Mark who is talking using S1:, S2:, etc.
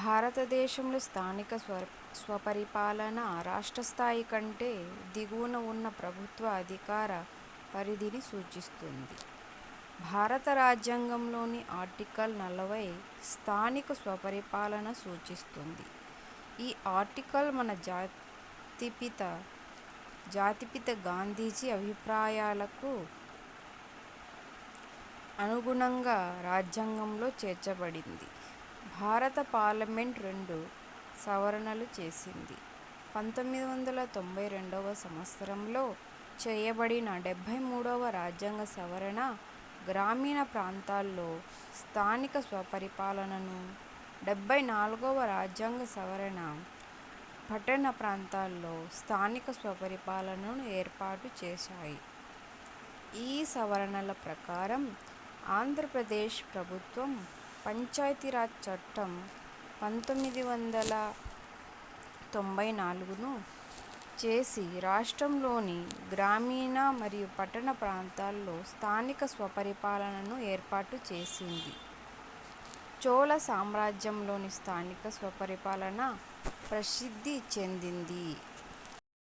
S1: భారతదేశంలో స్థానిక స్వపరిపాలన రాష్ట్ర స్థాయి కంటే దిగువన ఉన్న ప్రభుత్వ అధికార పరిధిని సూచిస్తుంది. భారత రాజ్యాంగంలోని ఆర్టికల్ 40 స్థానిక స్వపరిపాలన సూచిస్తుంది. ఈ ఆర్టికల్ మన జాతిపిత గాంధీజీ అభిప్రాయాలకు అనుగుణంగా రాజ్యాంగంలో చేర్చబడింది. భారత పార్లమెంట్ 2 సవరణలు చేసింది. 1992 సంవత్సరంలో చేయబడిన 73వ రాజ్యాంగ సవరణ గ్రామీణ ప్రాంతాల్లో స్థానిక స్వపరిపాలనను, 74వ రాజ్యాంగ సవరణ పట్టణ ప్రాంతాల్లో స్థానిక స్వపరిపాలనను ఏర్పాటు చేశాయి. ఈ సవరణల ప్రకారం ఆంధ్రప్రదేశ్ ప్రభుత్వం పంచాయతీరాజ్ చట్టం 1994ను చేసి రాష్ట్రంలోని గ్రామీణ మరియు పట్టణ ప్రాంతాల్లో స్థానిక స్వపరిపాలనను ఏర్పాటు చేసింది. చోళ సామ్రాజ్యంలోని స్థానిక స్వపరిపాలన ప్రసిద్ధి చెందింది.